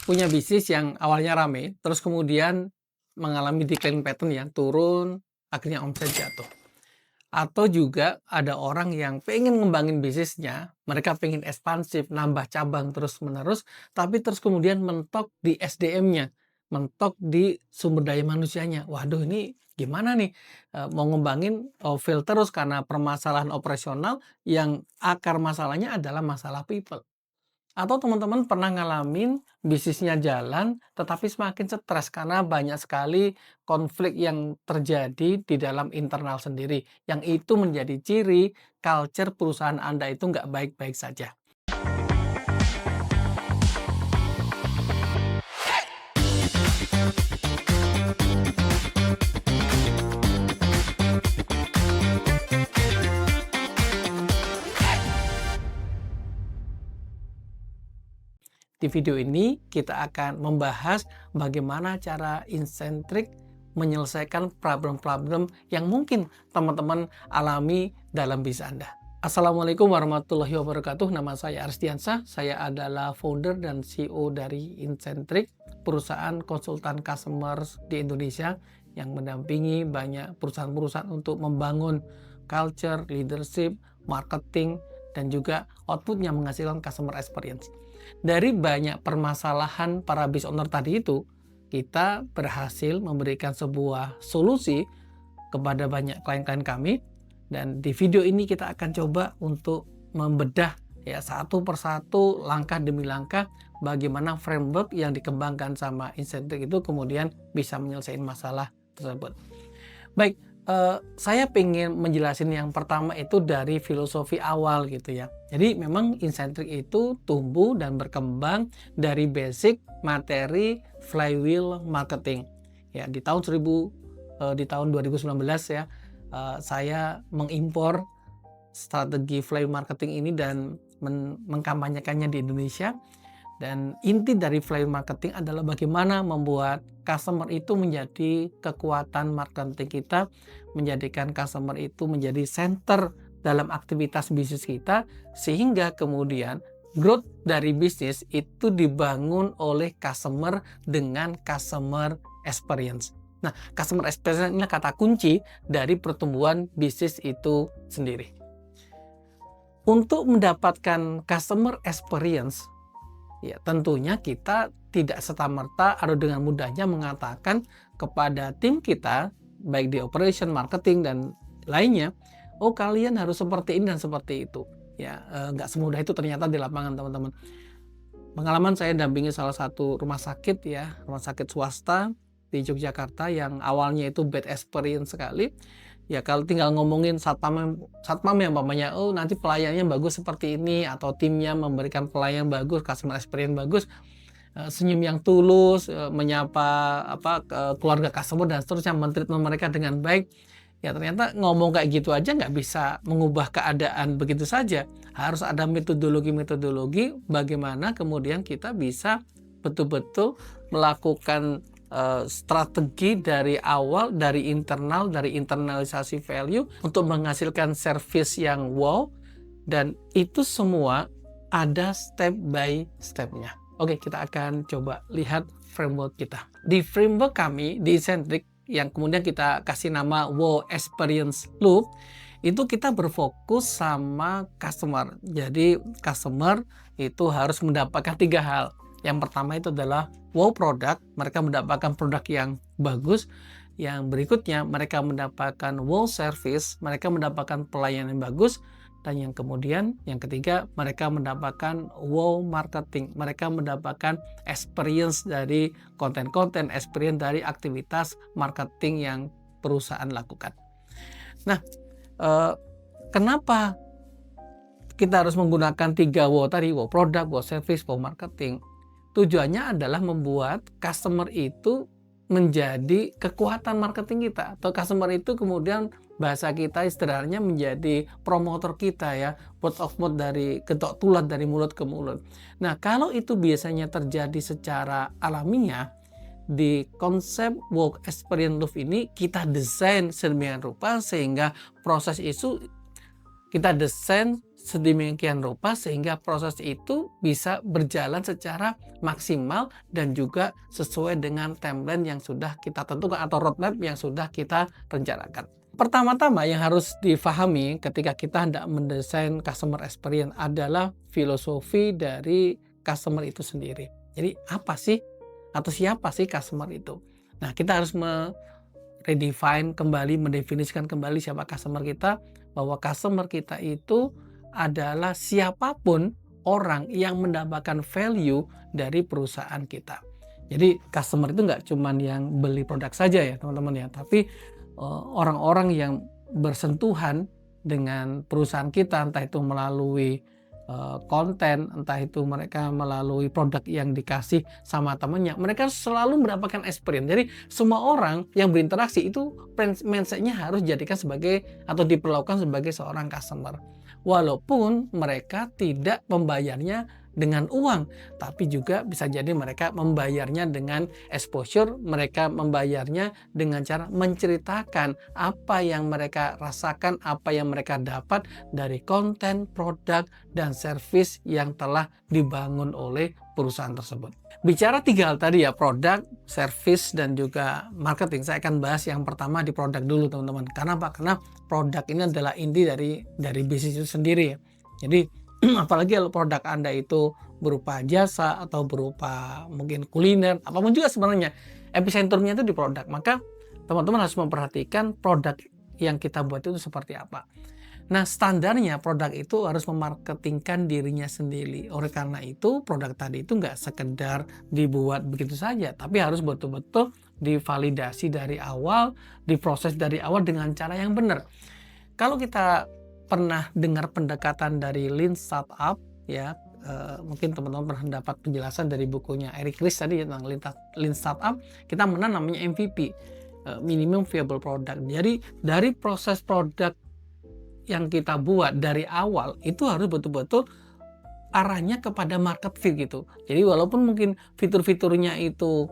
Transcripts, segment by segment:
punya bisnis yang awalnya rame, terus kemudian mengalami decline pattern ya, turun, akhirnya omset jatuh. Atau juga ada orang yang pengen ngembangin bisnisnya, mereka pengen ekspansif, nambah cabang terus-menerus, tapi terus kemudian mentok di SDM-nya, mentok di sumber daya manusianya. Waduh ini gimana nih, mau ngembangin, fail terus karena permasalahan operasional yang akar masalahnya adalah masalah people. Atau teman-teman pernah ngalamin bisnisnya jalan, tetapi semakin stres karena banyak sekali konflik yang terjadi di dalam internal sendiri. Yang itu menjadi ciri culture perusahaan Anda itu nggak baik-baik saja. Di video ini kita akan membahas bagaimana cara Incentric menyelesaikan problem-problem yang mungkin teman-teman alami dalam bisnis Anda. Assalamualaikum warahmatullahi wabarakatuh. Nama saya Arstiansah. Saya adalah founder dan CEO dari Incentric, perusahaan konsultan customer di Indonesia yang mendampingi banyak perusahaan-perusahaan untuk membangun culture, leadership, marketing, dan juga output yang menghasilkan customer experience. Dari banyak permasalahan para business owner tadi itu, kita berhasil memberikan sebuah solusi kepada banyak klien-klien kami, dan di video ini kita akan coba untuk membedah ya satu persatu, langkah demi langkah, bagaimana framework yang dikembangkan sama Incentric itu kemudian bisa menyelesaikan masalah tersebut. Baik, saya pengen menjelasin yang pertama itu dari filosofi awal gitu ya. Jadi memang Incentric itu tumbuh dan berkembang dari basic materi flywheel marketing. Ya, di tahun 2019 ya, saya mengimpor strategi flywheel marketing ini dan mengkampanyekannya di Indonesia. Dan inti dari flywheel marketing adalah bagaimana membuat customer itu menjadi kekuatan marketing kita, menjadikan customer itu menjadi center dalam aktivitas bisnis kita, sehingga kemudian growth dari bisnis itu dibangun oleh customer dengan customer experience. Nah, customer experience ini kata kunci dari pertumbuhan bisnis itu sendiri. Untuk mendapatkan customer experience, ya, tentunya kita tidak serta-merta atau dengan mudahnya mengatakan kepada tim kita, baik di operation, marketing, dan lainnya, oh kalian harus seperti ini dan seperti itu. Ya, nggak semudah itu ternyata di lapangan, teman-teman. Pengalaman saya dampingi salah satu rumah sakit ya, rumah sakit swasta di Yogyakarta yang awalnya itu bad experience sekali. Ya kalau tinggal ngomongin satpam yang umpamanya, oh nanti pelayannya bagus seperti ini, atau timnya memberikan pelayanan bagus, customer experience bagus, senyum yang tulus, menyapa keluarga customer dan seterusnya, mentreatment mereka dengan baik. Ya ternyata ngomong kayak gitu aja nggak bisa mengubah keadaan begitu saja. Harus ada metodologi bagaimana kemudian kita bisa betul-betul melakukan strategi dari awal, dari internalisasi value untuk menghasilkan service yang wow, dan itu semua ada step by stepnya. Oke, kita akan coba lihat framework kita. Di framework kami di Incentric yang kemudian kita kasih nama Wow Experience Loop, itu kita berfokus sama customer. Jadi customer itu harus mendapatkan 3 hal. Yang pertama itu adalah wow produk, mereka mendapatkan produk yang bagus. Yang berikutnya mereka mendapatkan wow service, mereka mendapatkan pelayanan yang bagus. Dan yang kemudian, yang ketiga, mereka mendapatkan wow marketing, mereka mendapatkan experience dari konten-konten, experience dari aktivitas marketing yang perusahaan lakukan. Nah, kenapa kita harus menggunakan 3 wow tadi, wow produk, wow service, wow marketing? Tujuannya adalah membuat customer itu menjadi kekuatan marketing kita, atau customer itu kemudian bahasa kita istilahnya menjadi promotor kita ya, word of mouth, dari ketok tulat, dari mulut ke mulut. Nah, kalau itu biasanya terjadi secara alamiah, di konsep work experience loop ini kita desain sedemikian rupa sehingga proses itu kita desain sedemikian rupa sehingga proses itu bisa berjalan secara maksimal dan juga sesuai dengan timeline yang sudah kita tentukan atau roadmap yang sudah kita rencanakan. Pertama-tama yang harus difahami ketika kita hendak mendesain customer experience adalah filosofi dari customer itu sendiri. Jadi apa sih atau siapa sih customer itu? Nah, kita harus redefine kembali, mendefinisikan kembali siapa customer kita, bahwa customer kita itu adalah siapapun orang yang mendapatkan value dari perusahaan kita. Jadi customer itu nggak cuma yang beli produk saja ya teman-teman ya, tapi orang-orang yang bersentuhan dengan perusahaan kita, entah itu melalui konten, entah itu mereka melalui produk yang dikasih sama temannya, mereka selalu mendapatkan experience. Jadi semua orang yang berinteraksi itu mindset-nya harus dijadikan sebagai atau diperlakukan sebagai seorang customer. Walaupun mereka tidak membayarnya dengan uang, tapi juga bisa jadi mereka membayarnya dengan exposure, mereka membayarnya dengan cara menceritakan apa yang mereka rasakan, apa yang mereka dapat dari konten, produk, dan service yang telah dibangun oleh perusahaan tersebut. Bicara 3 hal tadi ya, produk, service, dan juga marketing. Saya akan bahas yang pertama di produk dulu teman-teman. Karena apa? Karena produk ini adalah inti dari bisnis itu sendiri ya. Jadi apalagi kalau produk Anda itu berupa jasa atau berupa mungkin kuliner, apapun juga sebenarnya epicentrumnya itu di produk. Maka teman-teman harus memperhatikan produk yang kita buat itu seperti apa. Nah, standarnya produk itu harus memarketingkan dirinya sendiri. Oleh karena itu, produk tadi itu nggak sekedar dibuat begitu saja, tapi harus betul-betul divalidasi dari awal, diproses dari awal dengan cara yang benar. Kalau kita pernah dengar pendekatan dari Lean Startup ya, mungkin teman-teman pernah dapat penjelasan dari bukunya Eric Ries tadi tentang Lean Startup, kita menang namanya MVP, Minimum Viable Product. Jadi dari proses produk yang kita buat dari awal itu harus betul-betul arahnya kepada market fit gitu. Jadi walaupun mungkin fitur-fiturnya itu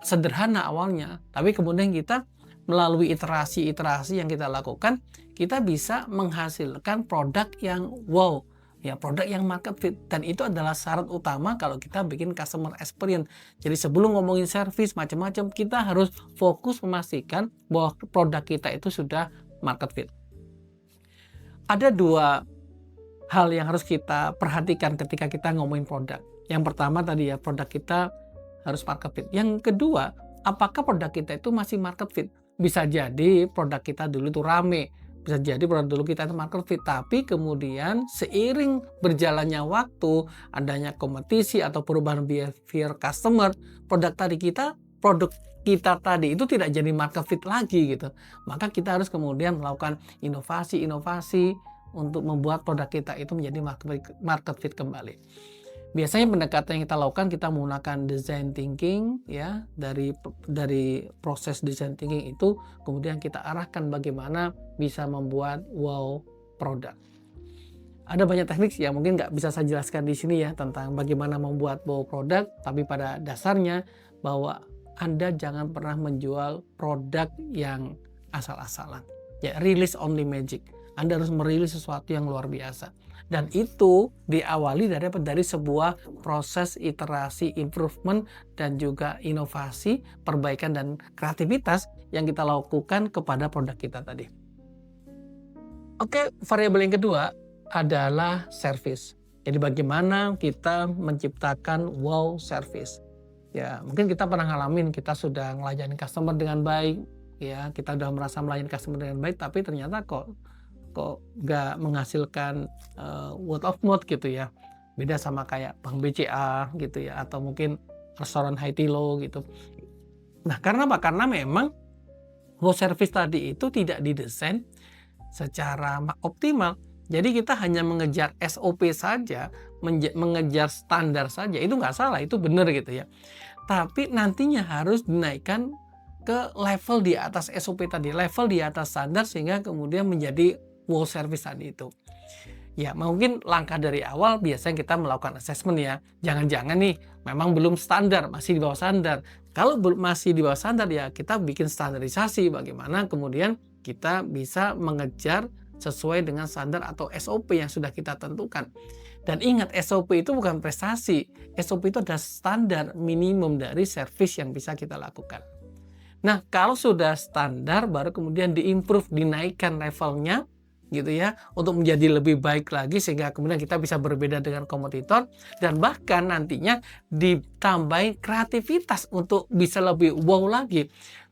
sederhana awalnya, tapi kemudian kita melalui iterasi-iterasi yang kita lakukan, kita bisa menghasilkan produk yang wow, ya produk yang market fit. Dan itu adalah syarat utama kalau kita bikin customer experience. Jadi sebelum ngomongin service macam-macam, kita harus fokus memastikan bahwa produk kita itu sudah market fit. Ada 2 hal yang harus kita perhatikan ketika kita ngomongin produk. Yang pertama tadi ya, produk kita harus market fit. Yang kedua, apakah produk kita itu masih market fit? Bisa jadi produk kita dulu itu rame, bisa jadi produk dulu kita itu market fit, tapi kemudian seiring berjalannya waktu, adanya kompetisi atau perubahan behavior customer, produk kita tadi itu tidak jadi market fit lagi gitu. Maka kita harus kemudian melakukan inovasi-inovasi untuk membuat produk kita itu menjadi market fit kembali. Biasanya pendekatan yang kita lakukan, kita menggunakan design thinking ya, dari proses design thinking itu kemudian kita arahkan bagaimana bisa membuat wow produk. Ada banyak teknik yang mungkin nggak bisa saya jelaskan di sini ya tentang bagaimana membuat wow produk, tapi pada dasarnya bahwa Anda jangan pernah menjual produk yang asal-asalan. Ya, release only magic. Anda harus merilis sesuatu yang luar biasa. Dan itu diawali dari sebuah proses iterasi, improvement, dan juga inovasi, perbaikan, dan kreativitas yang kita lakukan kepada produk kita tadi. Oke, variabel yang kedua adalah service. Jadi bagaimana kita menciptakan wow service. Ya, mungkin kita pernah ngalamin, kita sudah melayani customer dengan baik, ya, kita sudah merasa melayani customer dengan baik, tapi ternyata kok nggak menghasilkan word of mouth gitu ya. Beda sama kayak Bank BCA gitu ya, atau mungkin restoran Haitilo gitu. Nah, karena apa? Karena memang wow service tadi itu tidak didesain secara optimal. Jadi kita hanya mengejar SOP saja, mengejar standar saja, itu nggak salah, itu benar gitu ya. Tapi nantinya harus dinaikkan ke level di atas SOP tadi, level di atas standar, sehingga kemudian menjadi wow service tadi itu. Ya, mungkin langkah dari awal biasanya kita melakukan assessment ya. Jangan-jangan nih memang belum standar, masih di bawah standar. Kalau masih di bawah standar ya kita bikin standarisasi bagaimana kemudian kita bisa mengejar sesuai dengan standar atau SOP yang sudah kita tentukan. Dan ingat, SOP itu bukan prestasi. SOP itu adalah standar minimum dari service yang bisa kita lakukan. Nah, kalau sudah standar, baru kemudian diimprove, dinaikkan levelnya, gitu ya, untuk menjadi lebih baik lagi sehingga kemudian kita bisa berbeda dengan kompetitor, dan bahkan nantinya ditambahin kreativitas untuk bisa lebih wow lagi.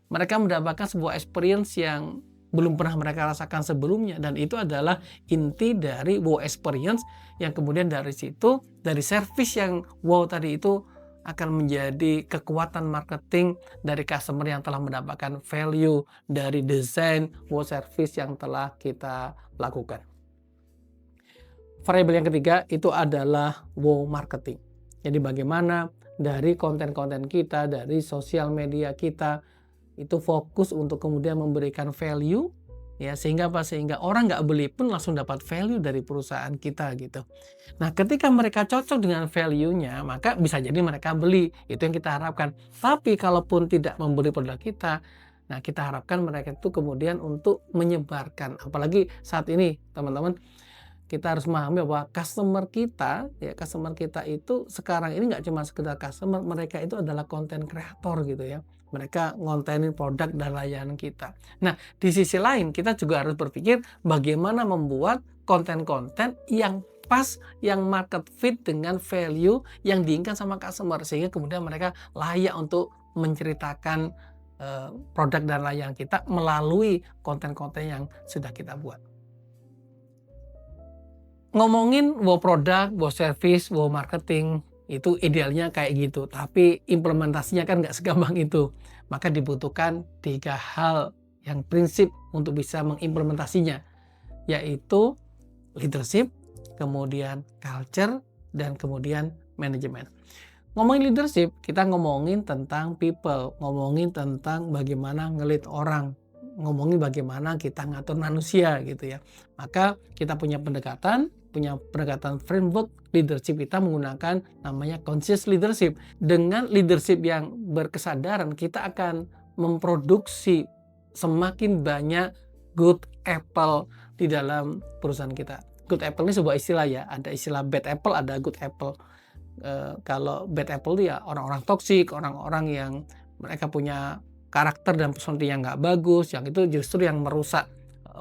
Mereka mendapatkan sebuah experience yang belum pernah mereka rasakan sebelumnya, dan itu adalah inti dari wow experience, yang kemudian dari situ, dari service yang wow tadi itu akan menjadi kekuatan marketing dari customer yang telah mendapatkan value dari desain wow service yang telah kita lakukan. Variabel yang ketiga itu adalah wow marketing. Jadi bagaimana dari konten-konten kita, dari sosial media kita itu fokus untuk kemudian memberikan value, ya, sehingga apa? Sehingga orang nggak beli pun langsung dapat value dari perusahaan kita gitu. Nah, ketika mereka cocok dengan value-nya, maka bisa jadi mereka beli. Itu yang kita harapkan. Tapi kalaupun tidak membeli produk kita, nah kita harapkan mereka itu kemudian untuk menyebarkan. Apalagi saat ini, teman-teman, kita harus memahami bahwa customer kita, ya, customer kita itu sekarang ini nggak cuma sekedar customer, mereka itu adalah konten kreator gitu ya. Mereka ngontenin produk dan layanan kita. Nah, di sisi lain kita juga harus berpikir bagaimana membuat konten-konten yang pas, yang market fit dengan value yang diinginkan sama customer, sehingga kemudian mereka layak untuk menceritakan produk dan layanan kita melalui konten-konten yang sudah kita buat. Ngomongin wow produk, wow service, wow marketing, itu idealnya kayak gitu, tapi implementasinya kan nggak segampang itu. Maka dibutuhkan 3 hal yang prinsip untuk bisa mengimplementasinya, yaitu leadership, kemudian culture, dan kemudian manajemen. Ngomongin leadership, kita ngomongin tentang people, ngomongin tentang bagaimana nge-lead orang, ngomongin bagaimana kita ngatur manusia gitu ya. Maka kita punya pendekatan framework leadership, kita menggunakan namanya conscious leadership. Dengan leadership yang berkesadaran, kita akan memproduksi semakin banyak good apple di dalam perusahaan kita. Good apple ini sebuah istilah ya, ada istilah bad apple, ada good apple. Kalau bad apple ya orang-orang toksik, orang-orang yang mereka punya karakter dan personality yang nggak bagus, yang itu justru yang merusak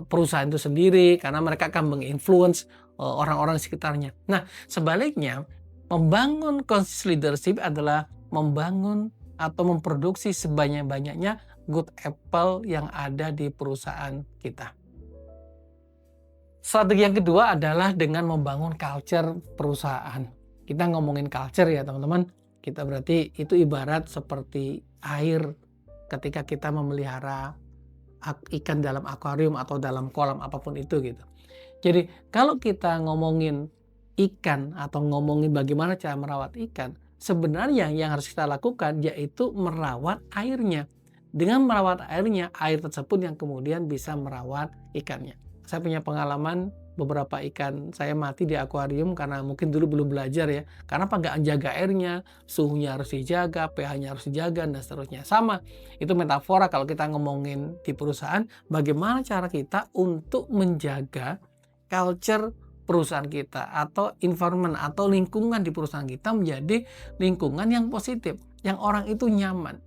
perusahaan itu sendiri, karena mereka akan menginfluence orang-orang sekitarnya. Nah, sebaliknya, membangun conscious leadership adalah membangun atau memproduksi sebanyak-banyaknya good apple yang ada di perusahaan kita. Strategi yang kedua adalah dengan membangun culture perusahaan. Kita ngomongin culture ya teman-teman, kita berarti itu ibarat seperti air ketika kita memelihara ikan dalam akuarium atau dalam kolam apapun itu gitu. Jadi kalau kita ngomongin ikan atau ngomongin bagaimana cara merawat ikan, sebenarnya yang harus kita lakukan yaitu merawat airnya. Dengan merawat airnya, air tersebut yang kemudian bisa merawat ikannya. Saya punya pengalaman beberapa ikan saya mati di akuarium karena mungkin dulu belum belajar ya. Karena apa? Nggak jaga airnya, suhunya harus dijaga, pH-nya harus dijaga, dan seterusnya. Sama, itu metafora kalau kita ngomongin di perusahaan, bagaimana cara kita untuk menjaga culture perusahaan kita atau environment atau lingkungan di perusahaan kita menjadi lingkungan yang positif, yang orang itu nyaman.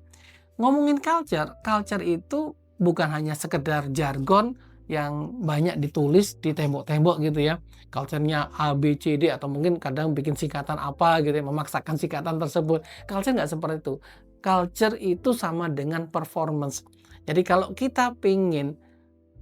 Ngomongin culture itu bukan hanya sekedar jargon yang banyak ditulis di tembok-tembok gitu ya. Culture-nya A, B, C, D, atau mungkin kadang bikin singkatan apa gitu ya, memaksakan singkatan tersebut. Culture nggak seperti itu. Culture itu sama dengan performance. Jadi kalau kita pengen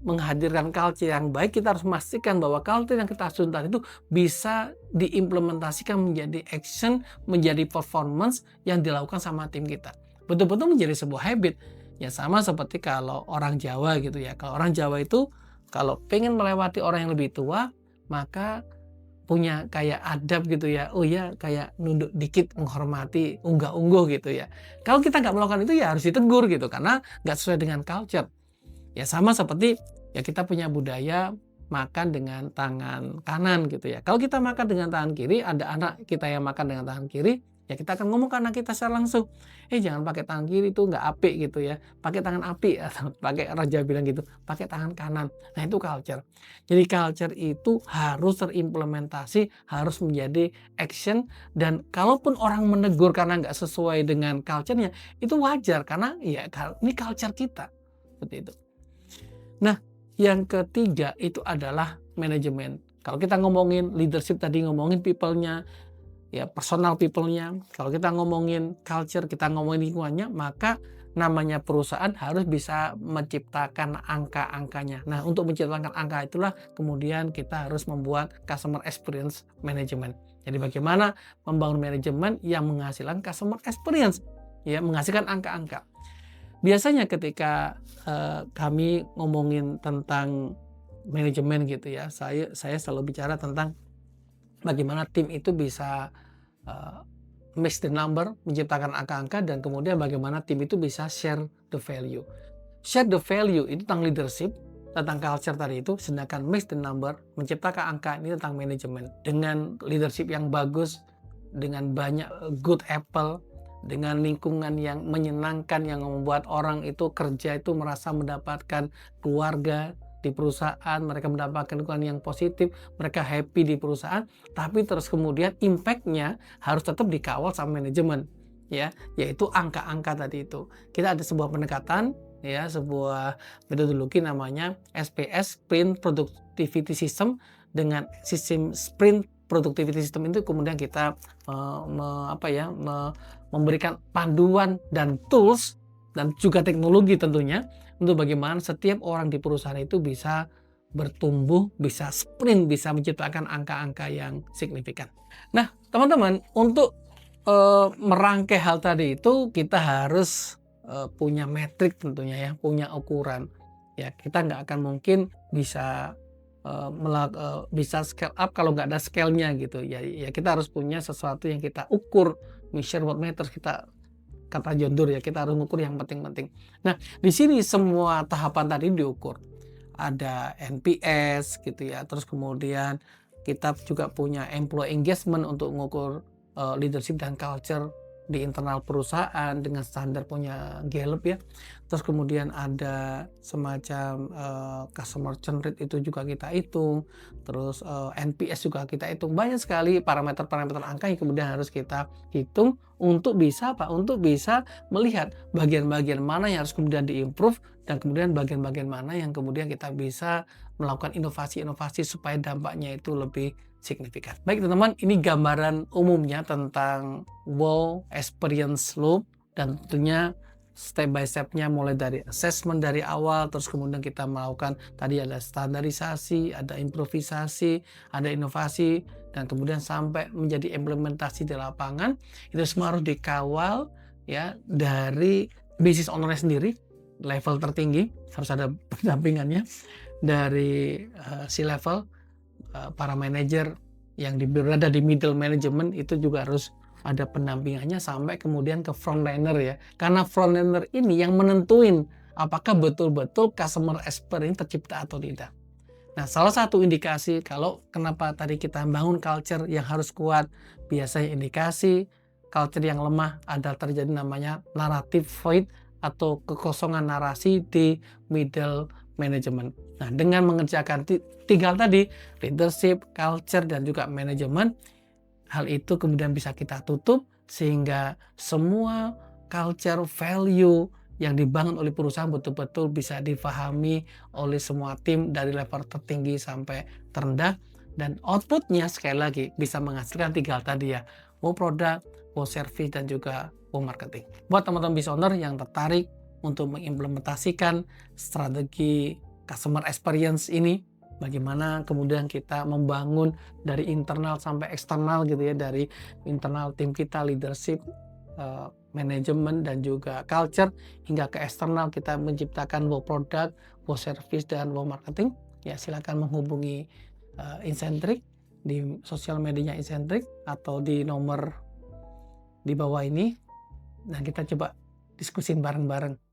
menghadirkan culture yang baik, kita harus memastikan bahwa culture yang kita susun itu bisa diimplementasikan menjadi action, menjadi performance yang dilakukan sama tim kita. Betul-betul menjadi sebuah habit. Ya sama seperti kalau orang Jawa gitu ya. Kalau orang Jawa itu kalau pengen melewati orang yang lebih tua, maka punya kayak adab gitu ya. Oh ya, kayak nunduk dikit menghormati, unggah-ungguh gitu ya. Kalau kita nggak melakukan itu ya harus ditegur gitu, karena nggak sesuai dengan culture. Ya sama seperti ya kita punya budaya makan dengan tangan kanan gitu ya. Kalau kita makan dengan tangan kiri, ada anak kita yang makan dengan tangan kiri, Ya kita akan ngomong ke anak kita secara langsung, jangan pakai tangan kiri itu nggak apik gitu ya, pakai tangan apik," atau pakai raja bilang gitu, "pakai tangan kanan." Nah itu culture. Jadi culture itu harus terimplementasi, harus menjadi action, dan kalaupun orang menegur karena nggak sesuai dengan culture-nya, itu wajar karena ya ini culture kita, seperti itu. Nah, yang ketiga itu adalah manajemen. Kalau kita ngomongin leadership tadi ngomongin people-nya, ya personal people-nya. Kalau kita ngomongin culture, kita ngomongin lingkungannya, maka namanya perusahaan harus bisa menciptakan angka-angkanya. Nah, untuk menciptakan angka itulah kemudian kita harus membuat customer experience management. Jadi bagaimana membangun manajemen yang menghasilkan customer experience, ya menghasilkan angka-angka. Biasanya ketika kami ngomongin tentang manajemen gitu ya, saya selalu bicara tentang bagaimana tim itu bisa mix the number, menciptakan angka-angka, dan kemudian bagaimana tim itu bisa share the value. Share the value itu tentang leadership, tentang culture tadi itu, sedangkan mix the number, menciptakan angka ini tentang manajemen. Dengan leadership yang bagus, dengan banyak good apple, dengan lingkungan yang menyenangkan, yang membuat orang itu kerja itu merasa mendapatkan keluarga di perusahaan, mereka mendapatkan lingkungan yang positif, mereka happy di perusahaan, tapi terus kemudian impact-nya harus tetap dikawal sama manajemen, ya, yaitu angka-angka tadi itu. Kita ada sebuah pendekatan, ya, sebuah metodologi namanya SPS, Sprint Productivity System. Dengan sistem Sprint Productivity System itu kemudian kita memberikan panduan dan tools dan juga teknologi tentunya untuk bagaimana setiap orang di perusahaan itu bisa bertumbuh, bisa sprint, bisa menciptakan angka-angka yang signifikan. Nah, teman-teman, untuk merangkai hal tadi itu kita harus punya metrik tentunya ya, punya ukuran. Ya, kita nggak akan mungkin bisa bisa scale up kalau nggak ada scale-nya gitu ya. Ya kita harus punya sesuatu yang kita ukur, measure what matters, kita kata John Doerr ya, kita harus mengukur yang penting-penting. Nah, di sini semua tahapan tadi diukur. Ada NPS gitu ya, terus kemudian kita juga punya employee engagement untuk mengukur leadership dan culture di internal perusahaan dengan standar punya Gallup ya. Terus kemudian ada semacam customer churn rate itu juga kita hitung. Terus NPS juga kita hitung. Banyak sekali parameter-parameter angka yang kemudian harus kita hitung untuk bisa apa? Untuk bisa melihat bagian-bagian mana yang harus kemudian diimprove, dan kemudian bagian-bagian mana yang kemudian kita bisa melakukan inovasi-inovasi supaya dampaknya itu lebih signifikan. Baik teman-teman, ini gambaran umumnya tentang WOW Experience Loop, dan tentunya step by stepnya mulai dari assessment dari awal, terus kemudian kita melakukan tadi ada standarisasi, ada improvisasi, ada inovasi, dan kemudian sampai menjadi implementasi di lapangan. Itu semua harus dikawal ya dari business owner sendiri, level tertinggi harus ada pendampingannya dari C-level, para manajer yang berada di middle management itu juga harus ada pendampingannya sampai kemudian ke frontliner ya. Karena frontliner ini yang menentuin apakah betul-betul customer experience tercipta atau tidak. Nah, salah satu indikasi kalau kenapa tadi kita bangun culture yang harus kuat, biasanya indikasi culture yang lemah ada terjadi namanya narrative void atau kekosongan narasi di middle management. Nah, dengan mengerjakan tiga hal tadi, leadership, culture, dan juga manajemen, hal itu kemudian bisa kita tutup sehingga semua culture value yang dibangun oleh perusahaan betul-betul bisa difahami oleh semua tim dari level tertinggi sampai terendah, dan outputnya sekali lagi bisa menghasilkan tiga hal tadi ya, wow product, wow service, dan juga wow marketing. Buat teman-teman business owner yang tertarik untuk mengimplementasikan strategi customer experience ini, bagaimana kemudian kita membangun dari internal sampai eksternal gitu ya, dari internal tim kita, leadership, manajemen, dan juga culture, hingga ke eksternal kita menciptakan wow product, wow service, dan wow marketing, ya silakan menghubungi Incentric di sosial medianya Incentric atau di nomor di bawah ini. Nah, kita coba diskusin bareng-bareng